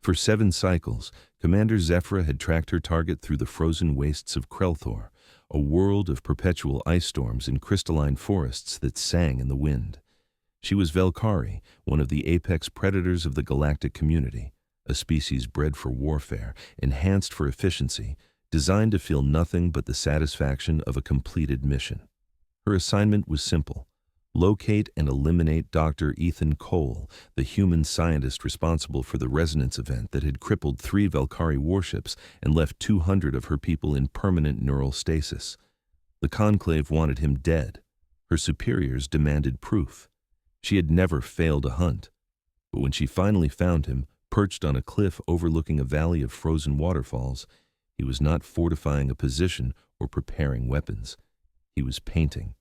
For 7 cycles, Commander Zephara had tracked her target through the frozen wastes of Krel'thor, a world of perpetual ice storms and crystalline forests that sang in the wind. She was Vel'kari, one of the apex predators of the galactic community, a species bred for warfare, enhanced for efficiency, designed to feel nothing but the satisfaction of a completed mission. Her assignment was simple: locate and eliminate Dr. Ethan Cole, the human scientist responsible for the resonance event that had crippled 3 Vel'kari warships and left 200 of her people in permanent neural stasis. The Conclave wanted him dead. Her superiors demanded proof. She had never failed a hunt. But when she finally found him, perched on a cliff overlooking a valley of frozen waterfalls, he was not fortifying a position or preparing weapons. He was painting.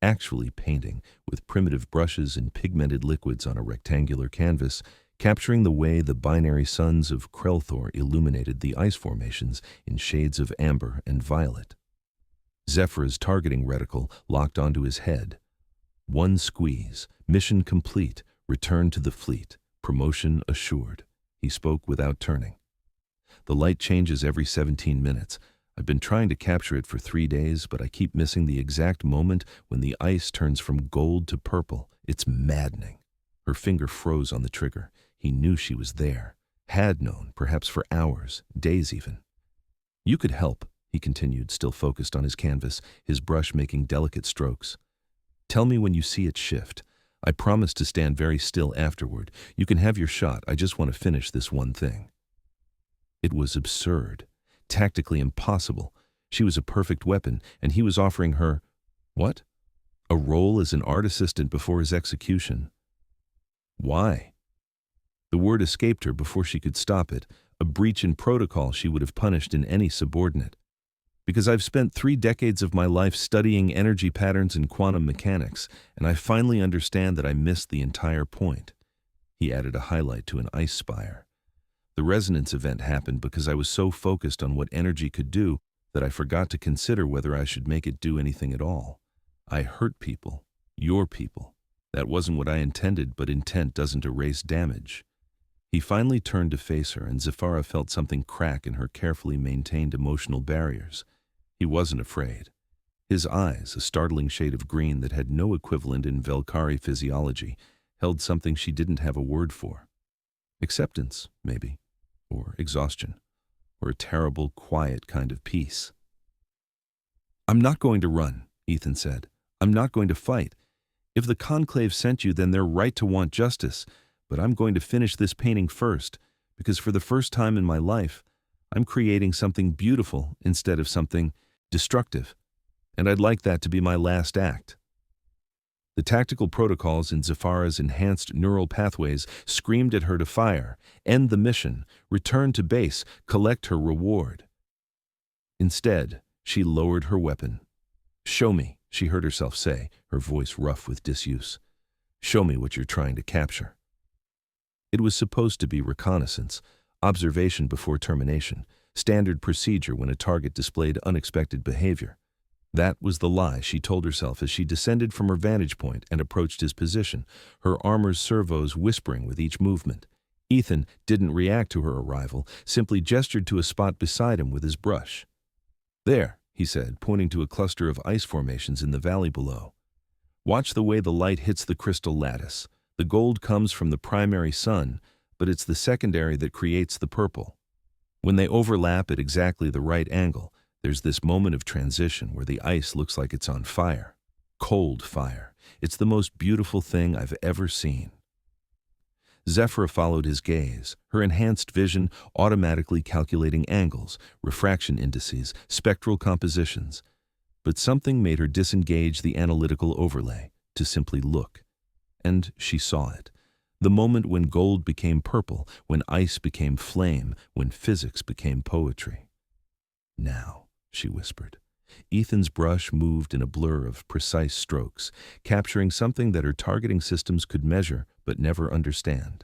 Actually painting, with primitive brushes and pigmented liquids on a rectangular canvas, capturing the way the binary suns of Krel'thor illuminated the ice formations in shades of amber and violet. Zephara's targeting reticle locked onto his head. One squeeze, mission complete, return to the fleet, promotion assured. He spoke without turning. The light changes every 17 minutes. I've been trying to capture it for 3 days, but I keep missing the exact moment when the ice turns from gold to purple. It's maddening. Her finger froze on the trigger. He knew she was there. Had known, perhaps for hours, days even. You could help, he continued, still focused on his canvas, his brush making delicate strokes. Tell me when you see it shift. I promise to stand very still afterward. You can have your shot. I just want to finish this one thing. It was absurd. Tactically impossible. She was a perfect weapon, and he was offering her, what? A role as an art assistant before his execution. Why? The word escaped her before she could stop it, a breach in protocol she would have punished in any subordinate. Because I've spent 3 decades of my life studying energy patterns and quantum mechanics, and I finally understand that I missed the entire point. He added a highlight to an ice spire. The resonance event happened because I was so focused on what energy could do that I forgot to consider whether I should make it do anything at all. I hurt people, your people. That wasn't what I intended, but intent doesn't erase damage. He finally turned to face her, and Zephara felt something crack in her carefully maintained emotional barriers. He wasn't afraid. His eyes, a startling shade of green that had no equivalent in Vel'kari physiology, held something she didn't have a word for. Acceptance, maybe. Or exhaustion, or a terrible, quiet kind of peace. I'm not going to run, Ethan said. I'm not going to fight. If the Conclave sent you, then they're right to want justice, but I'm going to finish this painting first, because for the first time in my life, I'm creating something beautiful instead of something destructive, and I'd like that to be my last act. The tactical protocols in Zephara's enhanced neural pathways screamed at her to fire, end the mission, return to base, collect her reward. Instead, she lowered her weapon. Show me, she heard herself say, her voice rough with disuse. Show me what you're trying to capture. It was supposed to be reconnaissance, observation before termination, standard procedure when a target displayed unexpected behavior. That was the lie she told herself as she descended from her vantage point and approached his position, her armor's servos whispering with each movement. Ethan didn't react to her arrival, simply gestured to a spot beside him with his brush. There, he said, pointing to a cluster of ice formations in the valley below. Watch the way the light hits the crystal lattice. The gold comes from the primary sun, but it's the secondary that creates the purple. When they overlap at exactly the right angle, there's this moment of transition where the ice looks like it's on fire. Cold fire. It's the most beautiful thing I've ever seen. Zephara followed his gaze, her enhanced vision automatically calculating angles, refraction indices, spectral compositions. But something made her disengage the analytical overlay, to simply look. And she saw it. The moment when gold became purple, when ice became flame, when physics became poetry. Now, she whispered. Ethan's brush moved in a blur of precise strokes, capturing something that her targeting systems could measure but never understand.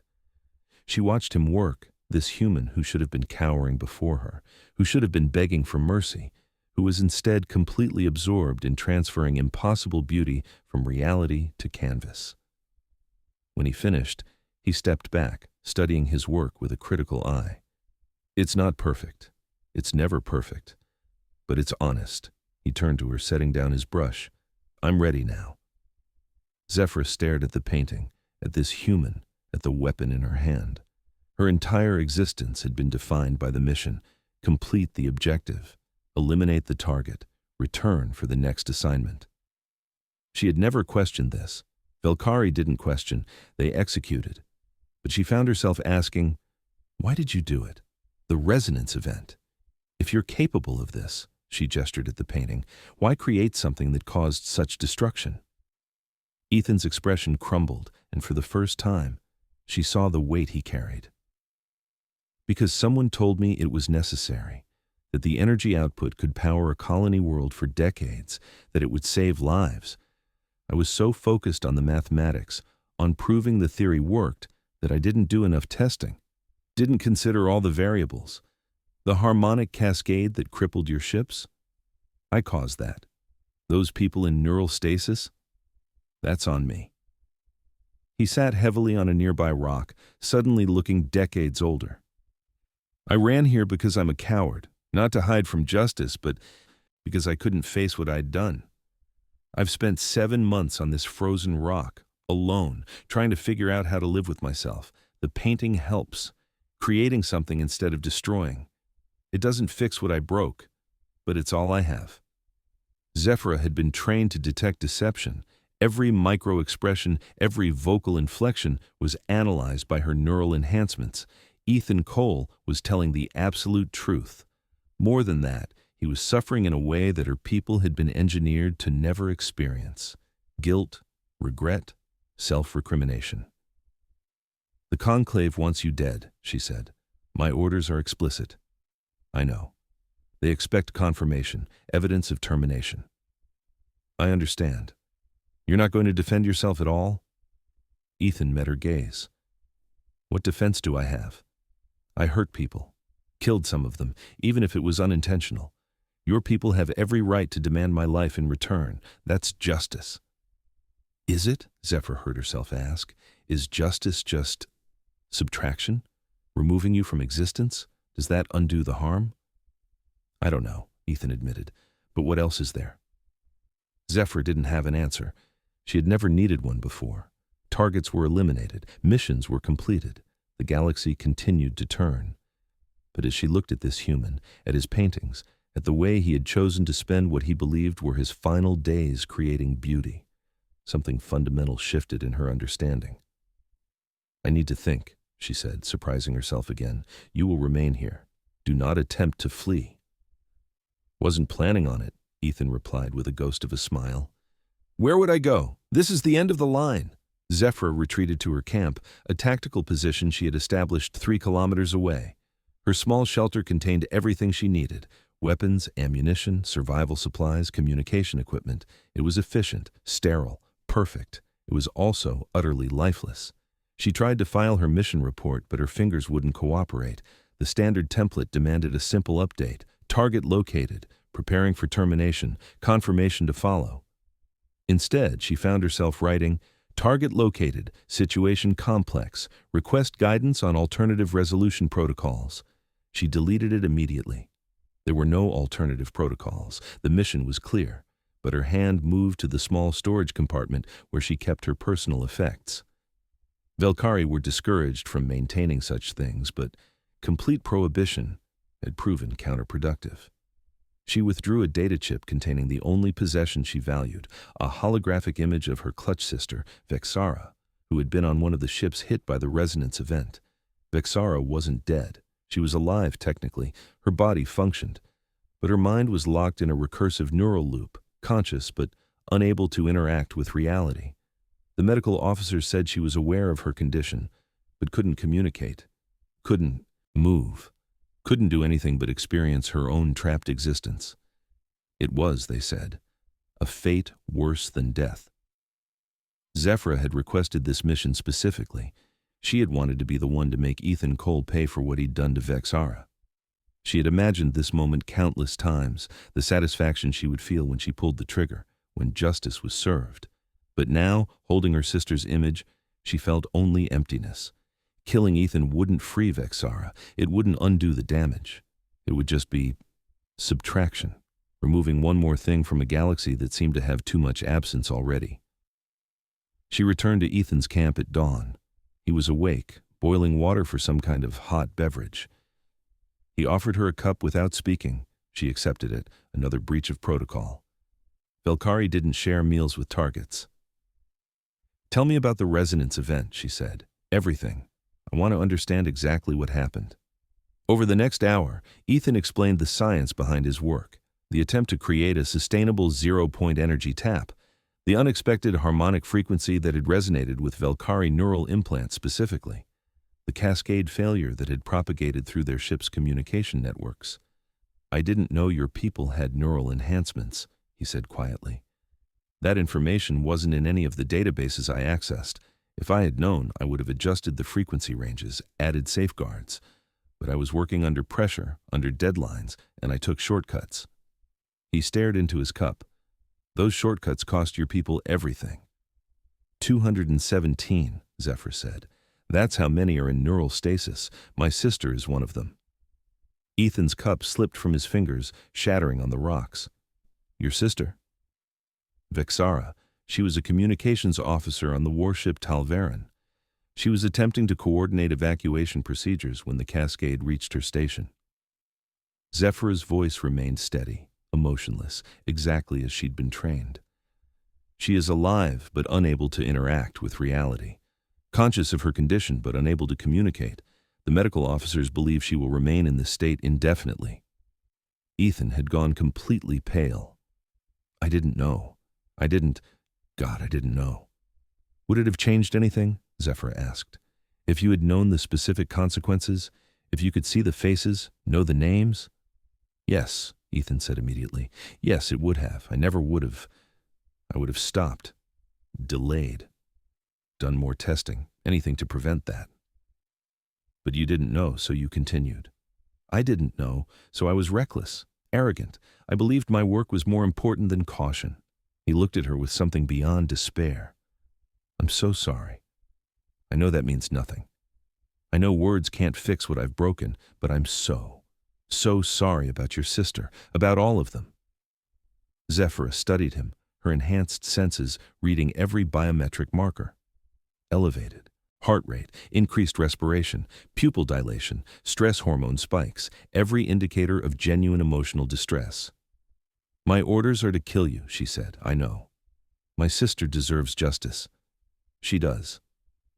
She watched him work, this human who should have been cowering before her, who should have been begging for mercy, who was instead completely absorbed in transferring impossible beauty from reality to canvas. When he finished, he stepped back, studying his work with a critical eye. It's not perfect. It's never perfect. But it's honest. He turned to her, setting down his brush. I'm ready now. Zephara stared at the painting, at this human, at the weapon in her hand. Her entire existence had been defined by the mission: complete the objective, eliminate the target, return for the next assignment. She had never questioned this. Vel'kari didn't question, they executed. But she found herself asking, why did you do it? The resonance event. If you're capable of this, she gestured at the painting, why create something that caused such destruction? Ethan's expression crumbled, and for the first time, she saw the weight he carried. Because someone told me it was necessary, that the energy output could power a colony world for decades, that it would save lives. I was so focused on the mathematics, on proving the theory worked, that I didn't do enough testing, didn't consider all the variables. The harmonic cascade that crippled your ships? I caused that. Those people in neural stasis? That's on me. He sat heavily on a nearby rock, suddenly looking decades older. I ran here because I'm a coward, not to hide from justice, but because I couldn't face what I'd done. I've spent 7 months on this frozen rock, alone, trying to figure out how to live with myself. The painting helps, creating something instead of destroying. It doesn't fix what I broke, but it's all I have. Zephara had been trained to detect deception. Every micro-expression, every vocal inflection was analyzed by her neural enhancements. Ethan Cole was telling the absolute truth. More than that, he was suffering in a way that her people had been engineered to never experience. Guilt, regret, self-recrimination. The Conclave wants you dead, she said. My orders are explicit. I know. They expect confirmation, evidence of termination. I understand. You're not going to defend yourself at all? Ethan met her gaze. What defense do I have? I hurt people, killed some of them, even if it was unintentional. Your people have every right to demand my life in return. That's justice. Is it? Zephara heard herself ask. Is justice just subtraction? Removing you from existence? Does that undo the harm? I don't know, Ethan admitted. But what else is there? Zephara didn't have an answer. She had never needed one before. Targets were eliminated. Missions were completed. The galaxy continued to turn. But as she looked at this human, at his paintings, at the way he had chosen to spend what he believed were his final days creating beauty, something fundamental shifted in her understanding. I need to think, she said, surprising herself again. You will remain here. Do not attempt to flee. Wasn't planning on it, Ethan replied with a ghost of a smile. Where would I go? This is the end of the line. Zephara retreated to her camp, a tactical position she had established 3 kilometers away. Her small shelter contained everything she needed: weapons, ammunition, survival supplies, communication equipment. It was efficient, sterile, perfect. It was also utterly lifeless. She tried to file her mission report, but her fingers wouldn't cooperate. The standard template demanded a simple update: target located, preparing for termination, confirmation to follow. Instead, she found herself writing, target located, situation complex, request guidance on alternative resolution protocols. She deleted it immediately. There were no alternative protocols. The mission was clear, but her hand moved to the small storage compartment where she kept her personal effects. Vel'kari were discouraged from maintaining such things, but complete prohibition had proven counterproductive. She withdrew a data chip containing the only possession she valued, a holographic image of her clutch sister, Zephara, who had been on one of the ships hit by the resonance event. Zephara wasn't dead. She was alive, technically. Her body functioned. But her mind was locked in a recursive neural loop, conscious but unable to interact with reality. The medical officer said she was aware of her condition, but couldn't communicate, couldn't move, couldn't do anything but experience her own trapped existence. It was, they said, a fate worse than death. Zephara had requested this mission specifically. She had wanted to be the one to make Ethan Cole pay for what he'd done to Zephara. She had imagined this moment countless times, the satisfaction she would feel when she pulled the trigger, when justice was served. But now, holding her sister's image, she felt only emptiness. Killing Ethan wouldn't free Vel'kari. It wouldn't undo the damage. It would just be subtraction, removing one more thing from a galaxy that seemed to have too much absence already. She returned to Ethan's camp at dawn. He was awake, boiling water for some kind of hot beverage. He offered her a cup without speaking. She accepted it, another breach of protocol. Vel'kari didn't share meals with targets. "Tell me about the resonance event," she said. "Everything. I want to understand exactly what happened." Over the next hour, Ethan explained the science behind his work, the attempt to create a sustainable zero-point energy tap, the unexpected harmonic frequency that had resonated with Vel'kari neural implants specifically, the cascade failure that had propagated through their ship's communication networks. "I didn't know your people had neural enhancements," he said quietly. "That information wasn't in any of the databases I accessed. If I had known, I would have adjusted the frequency ranges, added safeguards. But I was working under pressure, under deadlines, and I took shortcuts." He stared into his cup. "Those shortcuts cost your people everything." 217, Zephara said. "That's how many are in neural stasis. My sister is one of them." Ethan's cup slipped from his fingers, shattering on the rocks. "Your sister?" "Vel'kari. She was a communications officer on the warship Tal'Varan. She was attempting to coordinate evacuation procedures when the cascade reached her station." Zephara's voice remained steady, emotionless, exactly as she'd been trained. "She is alive but unable to interact with reality. Conscious of her condition but unable to communicate. The medical officers believe she will remain in this state indefinitely." Ethan had gone completely pale. "I didn't know. I didn't know." "Would it have changed anything?" Zephara asked. "If you had known the specific consequences, if you could see the faces, know the names?" "Yes," Ethan said immediately. "Yes, it would have. I would have stopped, delayed, done more testing, anything to prevent that." "But you didn't know, so you continued." "I didn't know, so I was reckless, arrogant. I believed my work was more important than caution." He looked at her with something beyond despair. "I'm so sorry. I know that means nothing. I know words can't fix what I've broken, but I'm so sorry about your sister, about all of them." Zephara studied him, her enhanced senses reading every biometric marker. Elevated heart rate, increased respiration, pupil dilation, stress hormone spikes, every indicator of genuine emotional distress. "My orders are to kill you," she said. "I know. My sister deserves justice. She does.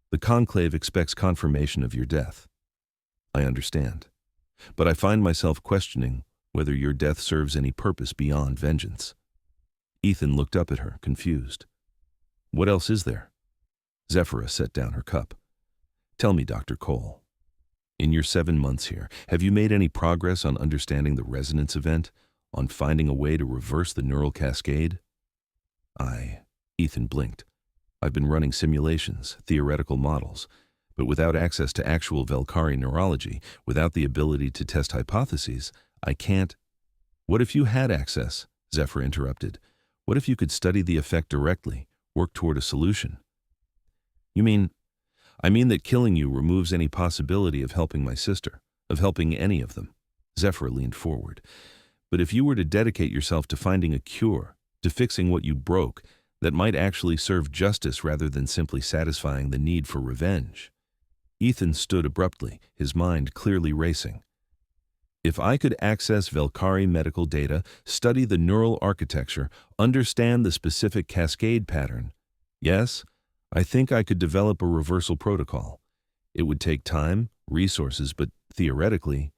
The Conclave expects confirmation of your death. I understand. But I find myself questioning whether your death serves any purpose beyond vengeance." Ethan looked up at her, confused. "What else is there?" Zephara set down her cup. "Tell me, Dr. Cole, in your 7 months here, have you made any progress on understanding the resonance event, on finding a way to reverse the neural cascade?" Ethan blinked. "I've been running simulations, theoretical models, but without access to actual Vel'kari neurology, without the ability to test hypotheses, I can't—" "What if you had access?" Zephara interrupted. "What if you could study the effect directly, work toward a solution?" I mean that killing you removes any possibility of helping my sister, of helping any of them." Zephara leaned forward. "But if you were to dedicate yourself to finding a cure, to fixing what you broke, that might actually serve justice rather than simply satisfying the need for revenge." Ethan stood abruptly, his mind clearly racing. "If I could access Vel'kari medical data, study the neural architecture, understand the specific cascade pattern, yes, I think I could develop a reversal protocol. It would take time, resources, but theoretically—"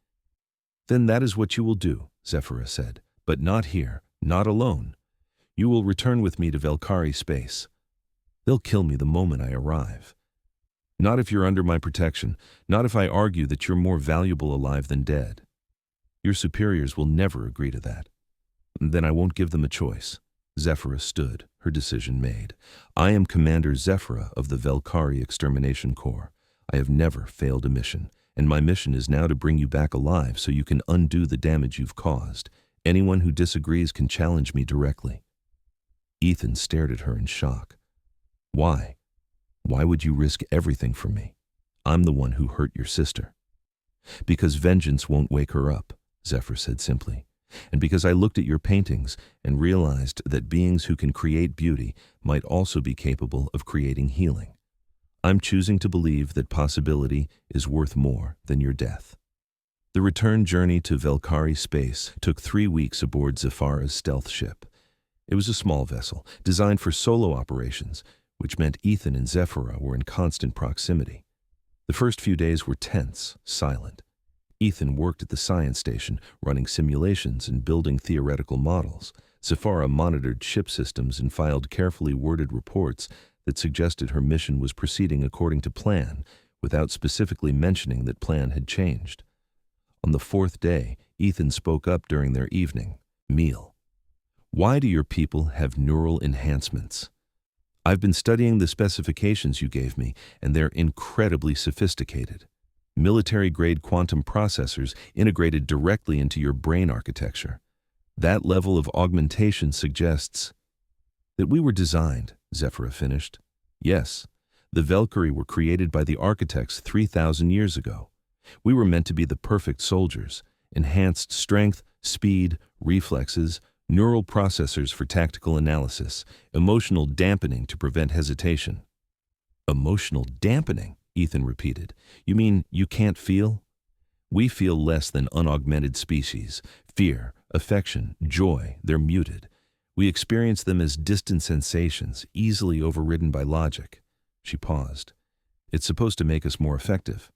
"Then that is what you will do," Zephara said. "But not here, not alone. You will return with me to Vel'kari space. They'll kill me the moment I arrive. Not if you're under my protection, not if I argue that you're more valuable alive than dead. Your superiors will never agree to that. Then I won't give them a choice." Zephara stood, her decision made. "I am Commander Zephara of the Vel'kari Extermination Corps. I have never failed a mission, and my mission is now to bring you back alive so you can undo the damage you've caused. Anyone who disagrees can challenge me directly." Ethan stared at her in shock. "Why? Why would you risk everything for me?" I'm the one who hurt your sister. Because vengeance won't wake her up, Zephara said simply. And because I looked at your paintings and realized that beings who can create beauty might also be capable of creating healing. I'm choosing to believe that possibility is worth more than your death. The return journey to Vel'kari space took 3 weeks aboard Zephara's stealth ship. It was a small vessel, designed for solo operations, which meant Ethan and Zephara were in constant proximity. The first few days were tense, silent. Ethan worked at the science station, running simulations and building theoretical models. Zephara monitored ship systems and filed carefully worded reports that suggested her mission was proceeding according to plan, without specifically mentioning that plan had changed. On the 4th day, Ethan spoke up during their evening meal. Why do your people have neural enhancements? I've been studying the specifications you gave me, and they're incredibly sophisticated. Military-grade quantum processors integrated directly into your brain architecture. That level of augmentation suggests that we were designed, Zephara finished. Yes, the Vel'kari were created by the architects 3,000 years ago. We were meant to be the perfect soldiers, enhanced strength, speed, reflexes, neural processors for tactical analysis, emotional dampening to prevent hesitation. Emotional dampening, Ethan repeated. You mean you can't feel? We feel less than unaugmented species. Fear, affection, joy, they're muted. We experience them as distant sensations, easily overridden by logic. She paused. It's supposed to make us more effective.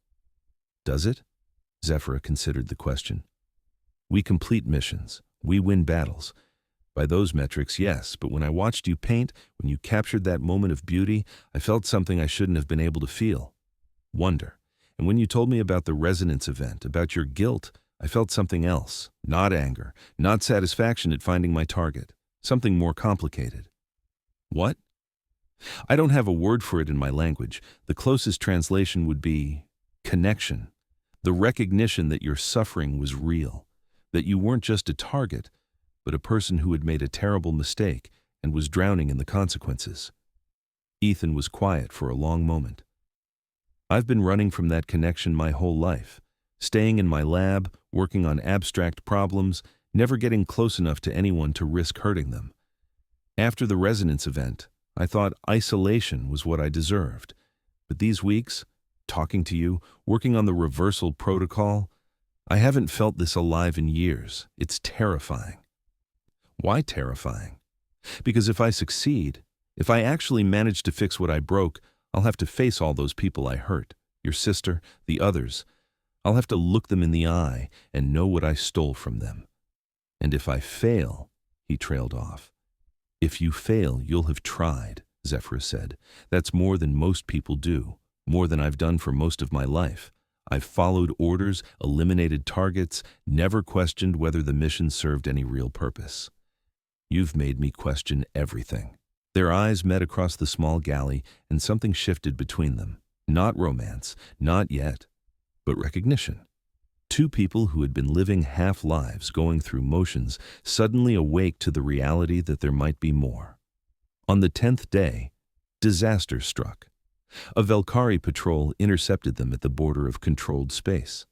Does it? Zephara considered the question. We complete missions. We win battles. By those metrics, yes, but when I watched you paint, when you captured that moment of beauty, I felt something I shouldn't have been able to feel. Wonder. And when you told me about the resonance event, about your guilt, I felt something else. Not anger, not satisfaction at finding my target. Something more complicated. What? I don't have a word for it in my language. The closest translation would be connection. The recognition that your suffering was real, that you weren't just a target, but a person who had made a terrible mistake and was drowning in the consequences. Ethan was quiet for a long moment. I've been running from that connection my whole life, staying in my lab, working on abstract problems, never getting close enough to anyone to risk hurting them. After the resonance event, I thought isolation was what I deserved. But these weeks, talking to you, working on the reversal protocol, I haven't felt this alive in years. It's terrifying. Why terrifying? Because if I succeed, if I actually manage to fix what I broke, I'll have to face all those people I hurt, your sister, the others. I'll have to look them in the eye and know what I stole from them. And if I fail, he trailed off. If you fail, you'll have tried, Zephara said. That's more than most people do, more than I've done for most of my life. I've followed orders, eliminated targets, never questioned whether the mission served any real purpose. You've made me question everything. Their eyes met across the small galley, and something shifted between them. Not romance, not yet, but recognition. Two people who had been living half-lives, going through motions, suddenly awake to the reality that there might be more. On the 10th day, disaster struck. A Vel'kari patrol intercepted them at the border of controlled space.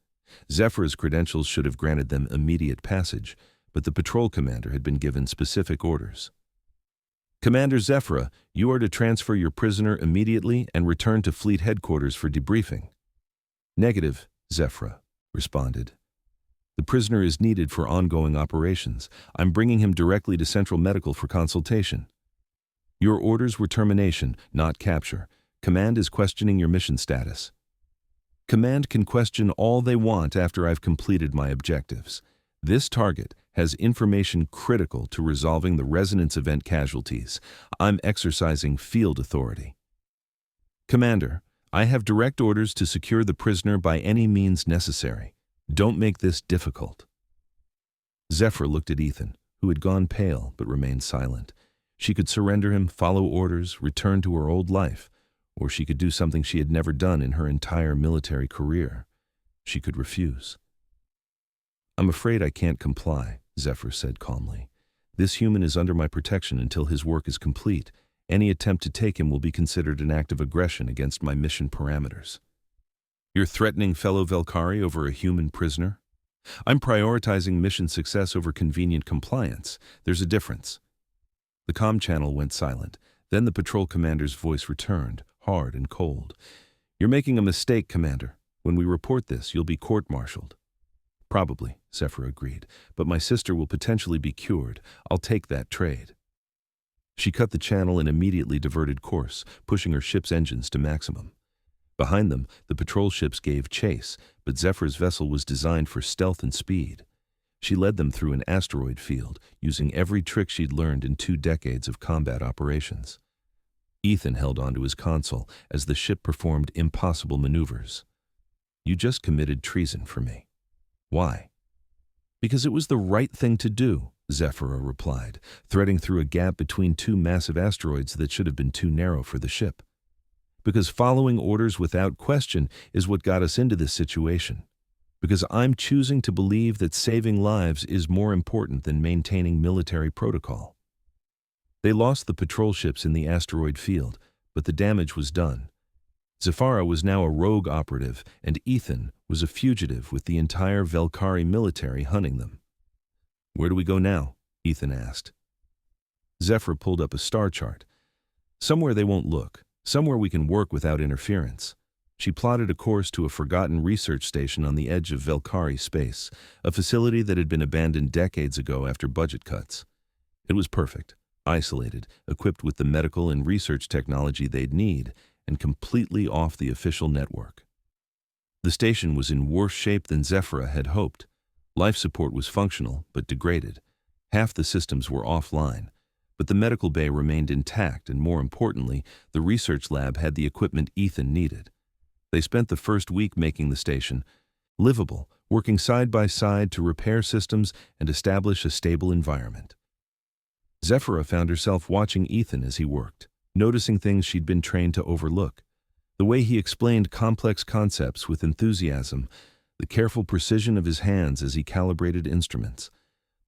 Zephara's credentials should have granted them immediate passage, but the patrol commander had been given specific orders. Commander Zephara, you are to transfer your prisoner immediately and return to fleet headquarters for debriefing. Negative, Zephara responded. The prisoner is needed for ongoing operations. I'm bringing him directly to Central Medical for consultation. Your orders were termination, not capture. Command is questioning your mission status. Command can question all they want after I've completed my objectives. This target has information critical to resolving the resonance event casualties. I'm exercising field authority. Commander, I have direct orders to secure the prisoner by any means necessary. Don't make this difficult. Zephara looked at Ethan, who had gone pale but remained silent. She could surrender him, follow orders, return to her old life, or she could do something she had never done in her entire military career. She could refuse. I'm afraid I can't comply, Zephara said calmly. This human is under my protection until his work is complete. Any attempt to take him will be considered an act of aggression against my mission parameters. You're threatening fellow Vel'kari over a human prisoner? I'm prioritizing mission success over convenient compliance. There's a difference. The comm channel went silent. Then the patrol commander's voice returned, hard and cold. You're making a mistake, Commander. When we report this, you'll be court-martialed. Probably, Zephara agreed, but my sister will potentially be cured. I'll take that trade. She cut the channel and immediately diverted course, pushing her ship's engines to maximum. Behind them, the patrol ships gave chase, but Zephara's vessel was designed for stealth and speed. She led them through an asteroid field, using every trick she'd learned in 2 decades of combat operations. Ethan held onto his console as the ship performed impossible maneuvers. You just committed treason for me. Why? Because it was the right thing to do, Zephara replied, threading through a gap between 2 massive asteroids that should have been too narrow for the ship. Because following orders without question is what got us into this situation. Because I'm choosing to believe that saving lives is more important than maintaining military protocol. They lost the patrol ships in the asteroid field, but the damage was done. Zephara was now a rogue operative, and Ethan was a fugitive with the entire Vel'kari military hunting them. Where do we go now? Ethan asked. Zephara pulled up a star chart. Somewhere they won't look, somewhere we can work without interference. She plotted a course to a forgotten research station on the edge of Vel'kari space, a facility that had been abandoned decades ago after budget cuts. It was perfect, isolated, equipped with the medical and research technology they'd need, and completely off the official network. The station was in worse shape than Zephara had hoped. Life support was functional, but degraded. Half the systems were offline, but the medical bay remained intact, and more importantly, the research lab had the equipment Ethan needed. They spent the first week making the station livable, working side by side to repair systems and establish a stable environment. Zephara found herself watching Ethan as he worked, noticing things she'd been trained to overlook. The way he explained complex concepts with enthusiasm, the careful precision of his hands as he calibrated instruments,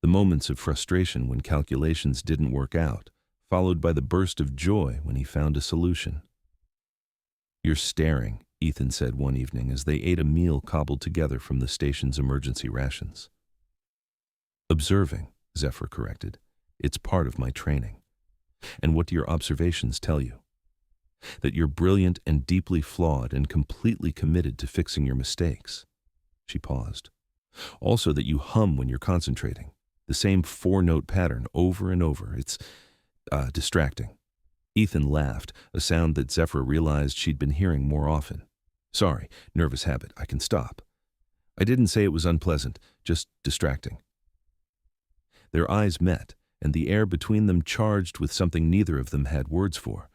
the moments of frustration when calculations didn't work out, followed by the burst of joy when he found a solution. You're staring, Ethan said one evening as they ate a meal cobbled together from the station's emergency rations. Observing, Zephara corrected. It's part of my training. And what do your observations tell you? That you're brilliant and deeply flawed and completely committed to fixing your mistakes. She paused. Also that you hum when you're concentrating. The same 4-note pattern over and over. It's distracting. Ethan laughed, a sound that Zephara realized she'd been hearing more often. Sorry, nervous habit, I can stop. I didn't say it was unpleasant, just distracting. Their eyes met, and the air between them charged with something neither of them had words for.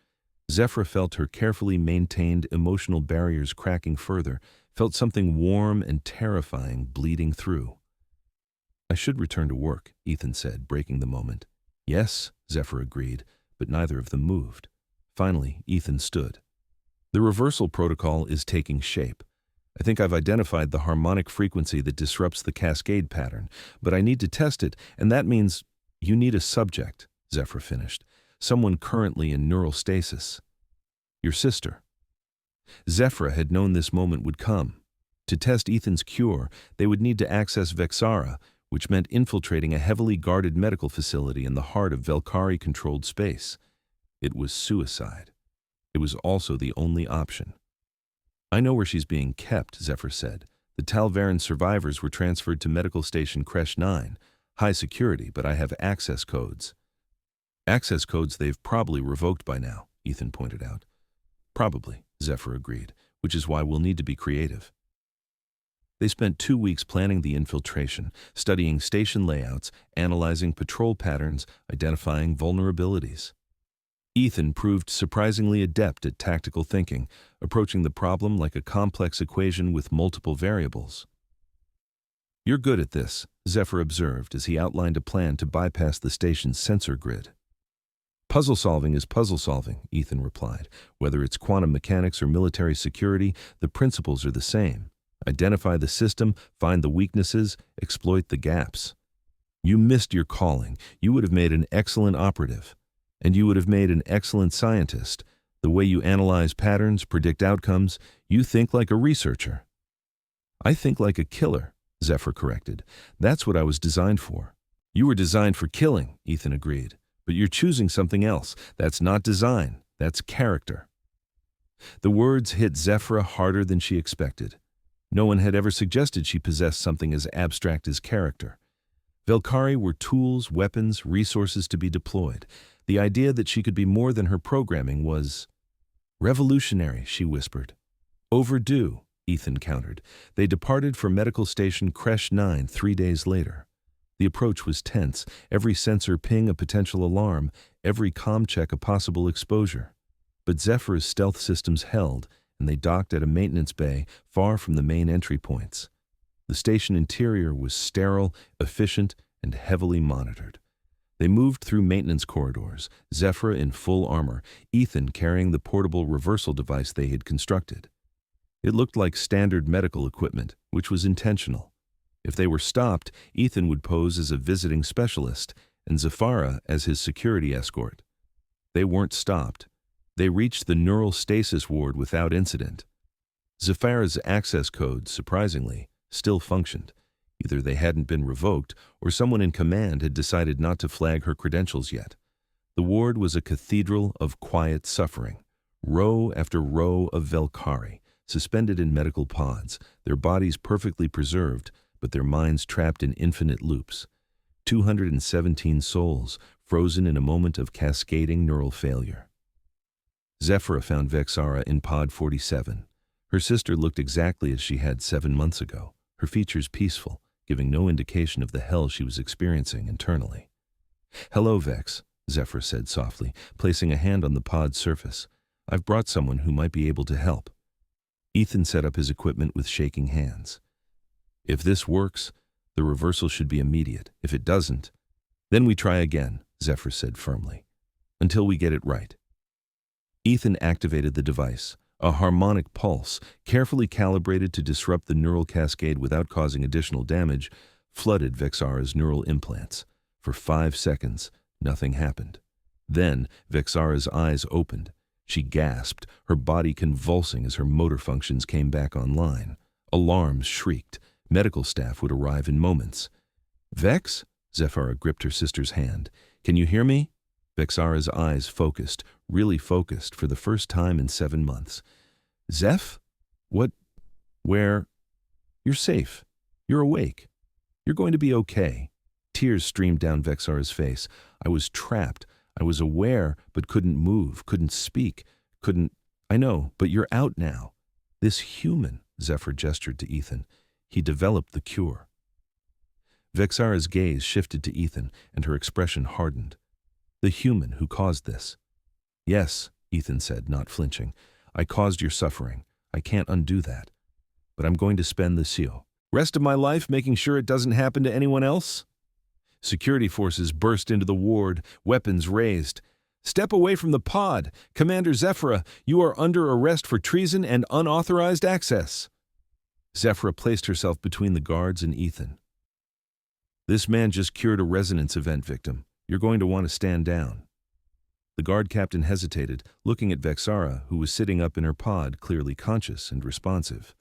Zephara felt her carefully maintained emotional barriers cracking further, felt something warm and terrifying bleeding through. I should return to work, Ethan said, breaking the moment. Yes, Zephara agreed, but neither of them moved. Finally, Ethan stood. The reversal protocol is taking shape. I think I've identified the harmonic frequency that disrupts the cascade pattern, but I need to test it, and that means you need a subject, Zephara finished. Someone currently in neural stasis. Your sister. Zephara had known this moment would come. To test Ethan's cure, they would need to access Vel'kari, which meant infiltrating a heavily guarded medical facility in the heart of Vel'kari-controlled space. It was suicide. It was also the only option. I know where she's being kept, Zephara said. The Talvaran survivors were transferred to Medical Station Creche 9. High security, but I have access codes. Access codes they've probably revoked by now, Ethan pointed out. Probably, Zephara agreed, which is why we'll need to be creative. They spent 2 weeks planning the infiltration, studying station layouts, analyzing patrol patterns, identifying vulnerabilities. Ethan proved surprisingly adept at tactical thinking, approaching the problem like a complex equation with multiple variables. You're good at this, Zephara observed as he outlined a plan to bypass the station's sensor grid. Puzzle solving is puzzle solving, Ethan replied. Whether it's quantum mechanics or military security, the principles are the same. Identify the system, find the weaknesses, exploit the gaps. You missed your calling. You would have made an excellent operative. And you would have made an excellent scientist, The way you analyze patterns, predict outcomes, you think like a researcher. I think like a killer, Zephara corrected. That's what I was designed for. You were designed for killing, Ethan agreed. But you're choosing something else. That's not design. That's character. The words hit Zephara harder than she expected. No one had ever suggested she possessed something as abstract as character. Vel'kari were tools, weapons, resources to be deployed. The idea that she could be more than her programming was revolutionary, she whispered. Overdue, Ethan countered. They departed for medical station Creche 9 3 days later. The approach was tense, every sensor ping a potential alarm, every comm check a possible exposure. But Zephara's stealth systems held, and they docked at a maintenance bay far from the main entry points. The station interior was sterile, efficient, and heavily monitored. They moved through maintenance corridors, Zephara in full armor, Ethan carrying the portable reversal device they had constructed. It looked like standard medical equipment, which was intentional. If they were stopped, Ethan would pose as a visiting specialist, and Zephara as his security escort. They weren't stopped. They reached the neural stasis ward without incident. Zephara's access code, surprisingly, still functioned. Either they hadn't been revoked, or someone in command had decided not to flag her credentials yet. The ward was a cathedral of quiet suffering. Row after row of Vel'kari, suspended in medical pods, their bodies perfectly preserved, but their minds trapped in infinite loops. 217 souls, frozen in a moment of cascading neural failure. Zephara found Vel'kari in pod 47. Her sister looked exactly as she had 7 months ago, her features peaceful, giving no indication of the hell she was experiencing internally. "Hello, Vex," Zephara said softly, placing a hand on the pod's surface. "I've brought someone who might be able to help." Ethan set up his equipment with shaking hands. "If this works, the reversal should be immediate. If it doesn't, then we try again," Zephara said firmly, "until we get it right." Ethan activated the device, a harmonic pulse, carefully calibrated to disrupt the neural cascade without causing additional damage, flooded Vel'kari's neural implants. For 5 seconds, nothing happened. Then, Vel'kari's eyes opened. She gasped, her body convulsing as her motor functions came back online. Alarms shrieked. Medical staff would arrive in moments. "Vex?" Zephara gripped her sister's hand. "Can you hear me?" Vel'kari's eyes focused, really focused, for the first time in 7 months. "Zeph? What? Where? You're safe. You're awake. You're going to be okay." Tears streamed down Vel'kari's face. "I was trapped. I was aware, but couldn't move, couldn't speak, couldn't... I know, but you're out now. This human," Zephara gestured to Ethan. "He developed the cure." Vel'kari's gaze shifted to Ethan, and her expression hardened. "The human who caused this." "Yes," Ethan said, not flinching. "I caused your suffering. I can't undo that. But I'm going to spend the rest of my life making sure it doesn't happen to anyone else." Security forces burst into the ward, weapons raised. "Step away from the pod! Commander Zephara, you are under arrest for treason and unauthorized access." Zephara placed herself between the guards and Ethan. "This man just cured a resonance event victim. You're going to want to stand down." The guard captain hesitated, looking at Vel'kari, who was sitting up in her pod, clearly conscious and responsive.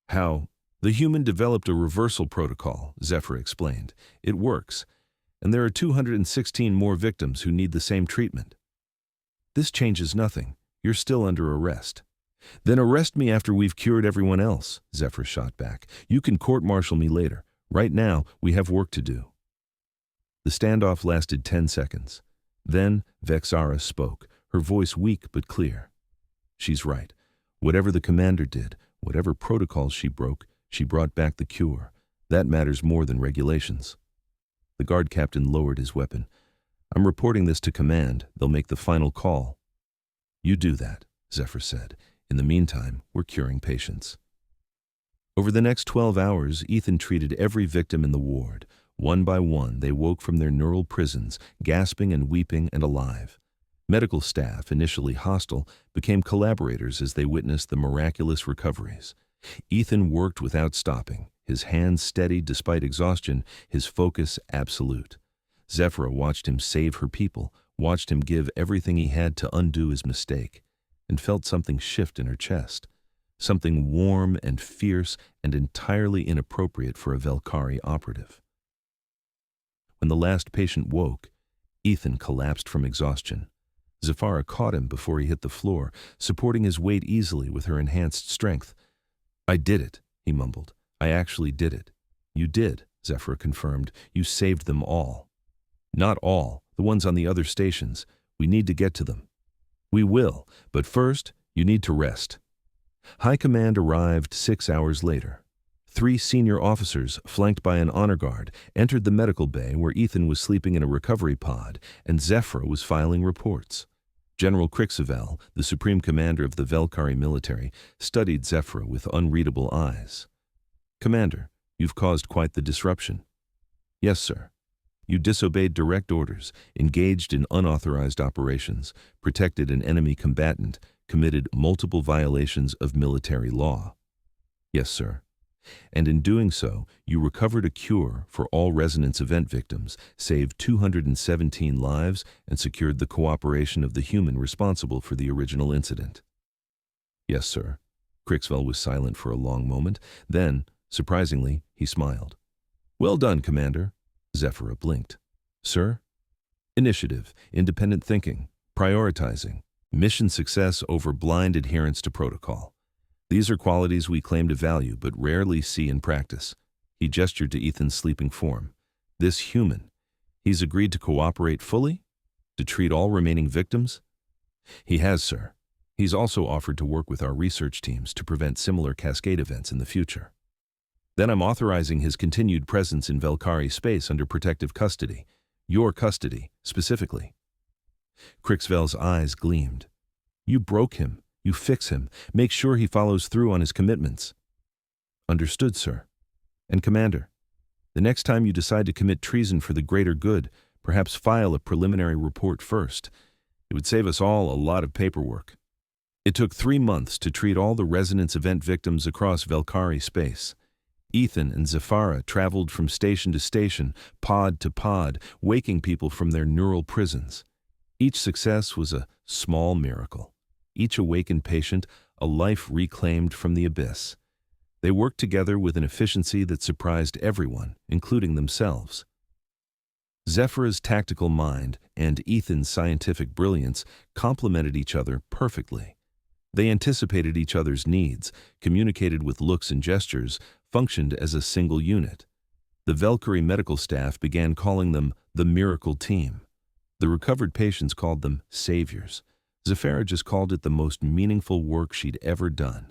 "How? The human developed a reversal protocol," Zephara explained. "It works, and there are 216 more victims who need the same treatment." "This changes nothing. You're still under arrest." "Then arrest me after we've cured everyone else," Zephara shot back. "You can court-martial me later. Right now, we have work to do." The standoff lasted 10 seconds. Then Vel'kari spoke, her voice weak but clear. "She's right. Whatever the commander did, whatever protocols she broke, she brought back the cure. That matters more than regulations." The guard captain lowered his weapon. "I'm reporting this to command. They'll make the final call." "You do that," Zephara said. "In the meantime, we're curing patients." Over the next 12 hours, Ethan treated every victim in the ward. One by one, they woke from their neural prisons, gasping and weeping and alive. Medical staff, initially hostile, became collaborators as they witnessed the miraculous recoveries. Ethan worked without stopping, his hands steady despite exhaustion, his focus absolute. Zephara watched him save her people, watched him give everything he had to undo his mistake, and felt something shift in her chest, something warm and fierce and entirely inappropriate for a Vel'kari operative. When the last patient woke, Ethan collapsed from exhaustion. Zephara caught him before he hit the floor, supporting his weight easily with her enhanced strength. "I did it," he mumbled. "I actually did it." "You did," Zephara confirmed. "You saved them all." "Not all, the ones on the other stations. We need to get to them." "We will, but first, you need to rest." High Command arrived 6 hours later. 3 senior officers, flanked by an honor guard, entered the medical bay where Ethan was sleeping in a recovery pod and Zephara was filing reports. General Krel'thor, the supreme commander of the Vel'kari military, studied Zephara with unreadable eyes. "Commander, you've caused quite the disruption." "Yes, sir. You disobeyed direct orders, engaged in unauthorized operations, protected an enemy combatant, committed multiple violations of military law." "Yes, sir. And in doing so, you recovered a cure for all resonance event victims, saved 217 lives, and secured the cooperation of the human responsible for the original incident." "Yes, sir." Krel'thor was silent for a long moment. Then, surprisingly, he smiled. "Well done, Commander." Zephara blinked. "Sir?" "Initiative, independent thinking, prioritizing, mission success over blind adherence to protocol. These are qualities we claim to value but rarely see in practice." He gestured to Ethan's sleeping form. "This human, he's agreed to cooperate fully? To treat all remaining victims?" "He has, sir. He's also offered to work with our research teams to prevent similar cascade events in the future." "Then I'm authorizing his continued presence in Vel'kari space under protective custody. Your custody, specifically." Krel'thor's eyes gleamed. "You broke him. You fix him. Make sure he follows through on his commitments." "Understood, sir." "And Commander, the next time you decide to commit treason for the greater good, perhaps file a preliminary report first. It would save us all a lot of paperwork." It took 3 months to treat all the resonance event victims across Vel'kari space. Ethan and Zephara traveled from station to station, pod to pod, waking people from their neural prisons. Each success was a small miracle. Each awakened patient, a life reclaimed from the abyss. They worked together with an efficiency that surprised everyone, including themselves. Zephara's tactical mind and Ethan's scientific brilliance complemented each other perfectly. They anticipated each other's needs, communicated with looks and gestures, functioned as a single unit. The Vel'kari medical staff began calling them the Miracle Team. The recovered patients called them saviors. Zephara just called it the most meaningful work she'd ever done.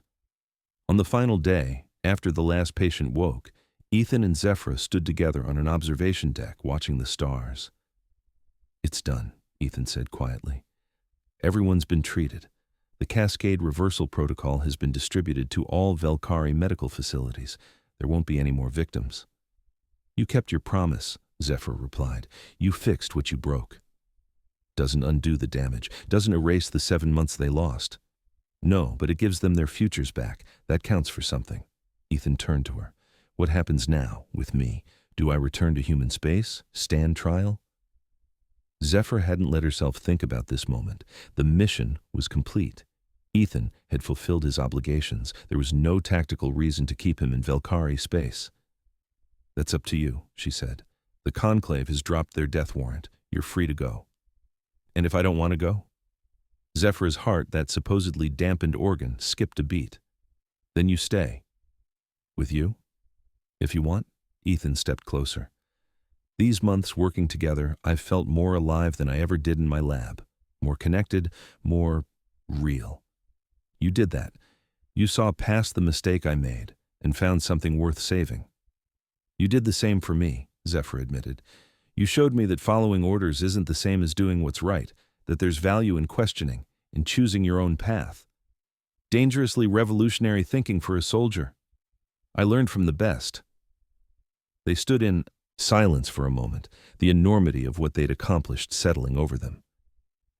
On the final day, after the last patient woke, Ethan and Zephara stood together on an observation deck watching the stars. "It's done," Ethan said quietly. "Everyone's been treated. The Cascade Reversal Protocol has been distributed to all Vel'kari medical facilities. There won't be any more victims." "You kept your promise," Zephara replied. "You fixed what you broke." "Doesn't undo the damage, doesn't erase the 7 months they lost." "No, but it gives them their futures back. That counts for something." Ethan turned to her. "What happens now, with me? Do I return to human space? Stand trial?" Zephara hadn't let herself think about this moment. The mission was complete. Ethan had fulfilled his obligations. There was no tactical reason to keep him in Vel'kari space. "That's up to you," she said. "The Conclave has dropped their death warrant. You're free to go." "And if I don't want to go?" Zephara's heart, that supposedly dampened organ, skipped a beat. "Then you stay." "With you?" "If you want." Ethan stepped closer. "These months working together, I've felt more alive than I ever did in my lab. More connected, more real. You did that. You saw past the mistake I made and found something worth saving." "You did the same for me," Zephara admitted. "You showed me that following orders isn't the same as doing what's right, that there's value in questioning, in choosing your own path. Dangerously revolutionary thinking for a soldier. I learned from the best." They stood in silence for a moment, the enormity of what they'd accomplished settling over them.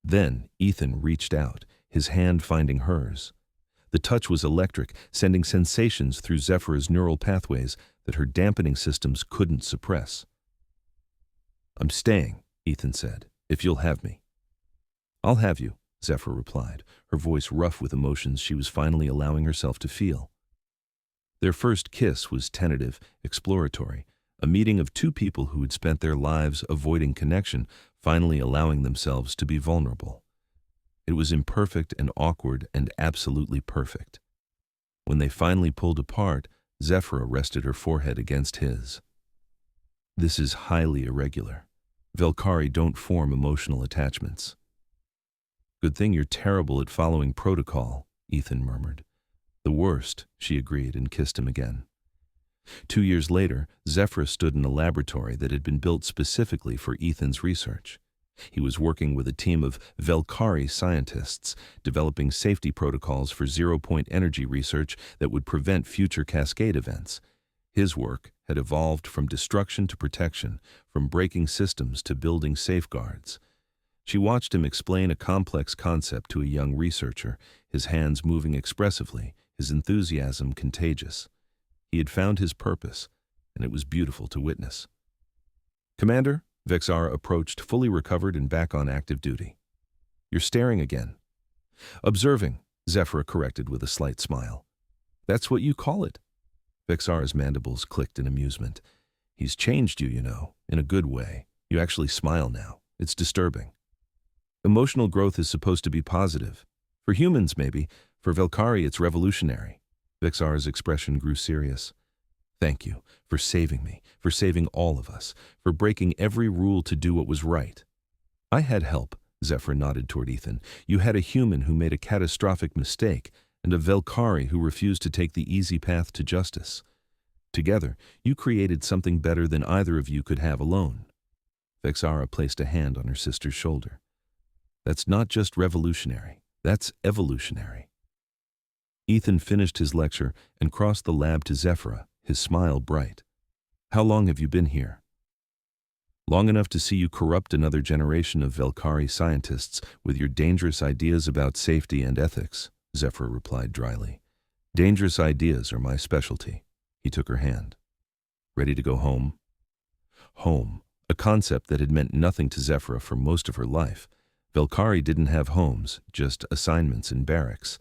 Then Ethan reached out, his hand finding hers. The touch was electric, sending sensations through Zephara's neural pathways that her dampening systems couldn't suppress. "I'm staying," Ethan said, "if you'll have me." I'll have you, Zephara replied, her voice rough with emotions she was finally allowing herself to feel. Their first kiss was tentative, exploratory, a meeting of two people who had spent their lives avoiding connection, finally allowing themselves to be vulnerable. It was imperfect and awkward and absolutely perfect. When they finally pulled apart, Zephara rested her forehead against his. This is highly irregular. Vel'kari don't form emotional attachments. Good thing you're terrible at following protocol, Ethan murmured. The worst, she agreed and kissed him again. 2 years later, Zephara stood in a laboratory that had been built specifically for Ethan's research. He was working with a team of Vel'kari scientists, developing safety protocols for zero-point energy research that would prevent future cascade events. His work had evolved from destruction to protection, from breaking systems to building safeguards. She watched him explain a complex concept to a young researcher, his hands moving expressively, his enthusiasm contagious. He had found his purpose, and it was beautiful to witness. Commander, Vel'kari approached, fully recovered and back on active duty. You're staring again. Observing, Zephara corrected with a slight smile. That's what you call it. Vel'kari's mandibles clicked in amusement. He's changed you, you know, in a good way. You actually smile now. It's disturbing. Emotional growth is supposed to be positive. For humans, maybe. For Vel'kari, it's revolutionary. Vel'kari's expression grew serious. Thank you for saving me, for saving all of us, for breaking every rule to do what was right. I had help, Zephara nodded toward Ethan. You had a human who made a catastrophic mistake, and a Vel'kari who refused to take the easy path to justice. Together, you created something better than either of you could have alone. Vel'kari placed a hand on her sister's shoulder. That's not just revolutionary, that's evolutionary. Ethan finished his lecture and crossed the lab to Zephara, his smile bright. How long have you been here? Long enough to see you corrupt another generation of Vel'kari scientists with your dangerous ideas about safety and ethics, Zephara replied dryly. Dangerous ideas are my specialty. He took her hand. Ready to go home? Home, a concept that had meant nothing to Zephara for most of her life. Vel'kari didn't have homes, just assignments in barracks.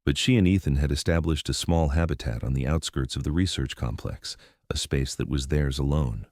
But she and Ethan had established a small habitat on the outskirts of the research complex, a space that was theirs alone.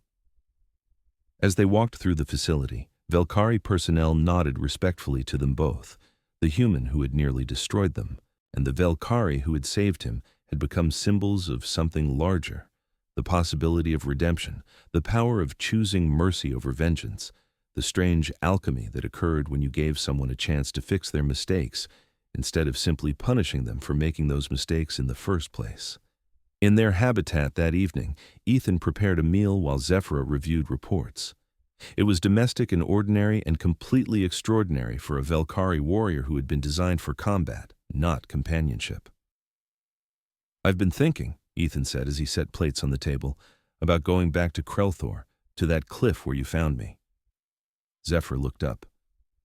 As they walked through the facility, Vel'kari personnel nodded respectfully to them both. The human who had nearly destroyed them, and the Vel'kari who had saved him, had become symbols of something larger. The possibility of redemption, the power of choosing mercy over vengeance, the strange alchemy that occurred when you gave someone a chance to fix their mistakes, instead of simply punishing them for making those mistakes in the first place. In their habitat that evening, Ethan prepared a meal while Zephara reviewed reports. It was domestic and ordinary and completely extraordinary for a Vel'kari warrior who had been designed for combat, not companionship. I've been thinking, Ethan said as he set plates on the table, about going back to Krel'thor, to that cliff where you found me. Zephara looked up.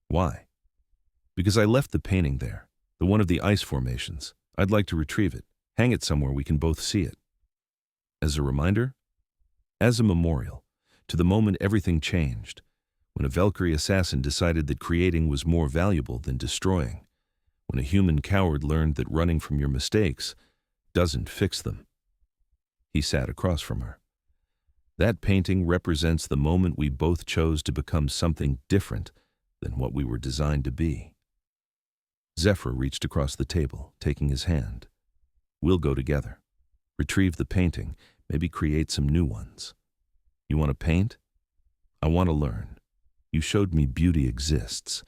Why? Because I left the painting there. The one of the ice formations. I'd like to retrieve it, hang it somewhere we can both see it. As a reminder? As a memorial, to the moment everything changed, when a Vel'kari assassin decided that creating was more valuable than destroying, when a human coward learned that running from your mistakes doesn't fix them. He sat across from her. That painting represents the moment we both chose to become something different than what we were designed to be. Zephara reached across the table, taking his hand. We'll go together. Retrieve the painting, maybe create some new ones. You want to paint? I want to learn. You showed me beauty exists.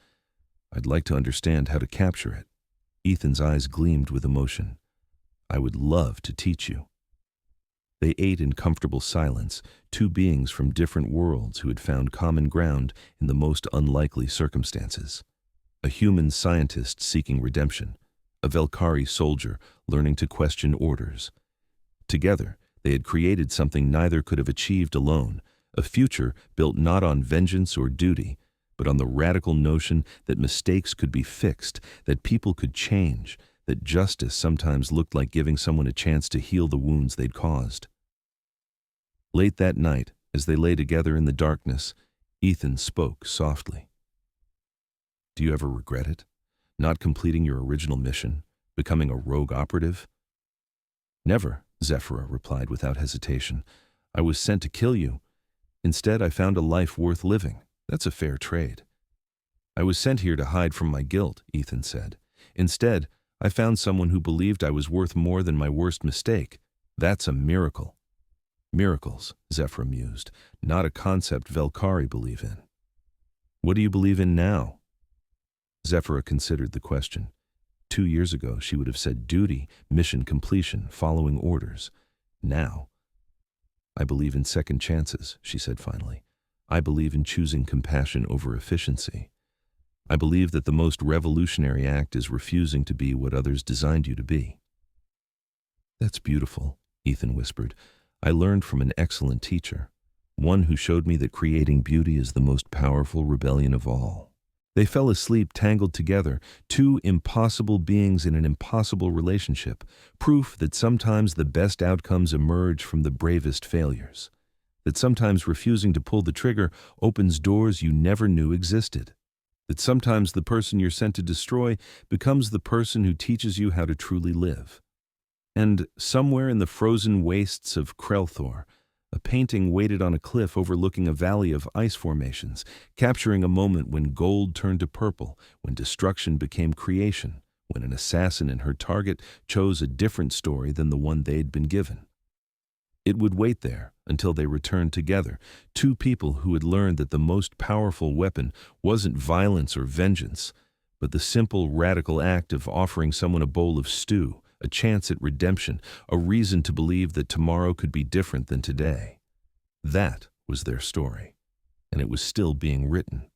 I'd like to understand how to capture it. Ethan's eyes gleamed with emotion. I would love to teach you. They ate in comfortable silence, two beings from different worlds who had found common ground in the most unlikely circumstances. A human scientist seeking redemption, a Vel'kari soldier learning to question orders. Together, they had created something neither could have achieved alone, a future built not on vengeance or duty, but on the radical notion that mistakes could be fixed, that people could change, that justice sometimes looked like giving someone a chance to heal the wounds they'd caused. Late that night, as they lay together in the darkness, Ethan spoke softly. Do you ever regret it? Not completing your original mission? Becoming a rogue operative? Never, Zephara replied without hesitation. I was sent to kill you. Instead, I found a life worth living. That's a fair trade. I was sent here to hide from my guilt, Ethan said. Instead, I found someone who believed I was worth more than my worst mistake. That's a miracle. Miracles, Zephara mused, not a concept Vel'kari believe in. What do you believe in now? Zephara considered the question. 2 years ago, she would have said duty, mission completion, following orders. Now, I believe in second chances, she said finally. I believe in choosing compassion over efficiency. I believe that the most revolutionary act is refusing to be what others designed you to be. That's beautiful, Ethan whispered. I learned from an excellent teacher, one who showed me that creating beauty is the most powerful rebellion of all. They fell asleep tangled together, two impossible beings in an impossible relationship, proof that sometimes the best outcomes emerge from the bravest failures, that sometimes refusing to pull the trigger opens doors you never knew existed, that sometimes the person you're sent to destroy becomes the person who teaches you how to truly live. And somewhere in the frozen wastes of Krel'thor, a painting waited on a cliff overlooking a valley of ice formations, capturing a moment when gold turned to purple, when destruction became creation, when an assassin and her target chose a different story than the one they'd been given. It would wait there until they returned together, two people who had learned that the most powerful weapon wasn't violence or vengeance, but the simple, radical act of offering someone a bowl of stew, a chance at redemption, a reason to believe that tomorrow could be different than today. That was their story, and it was still being written.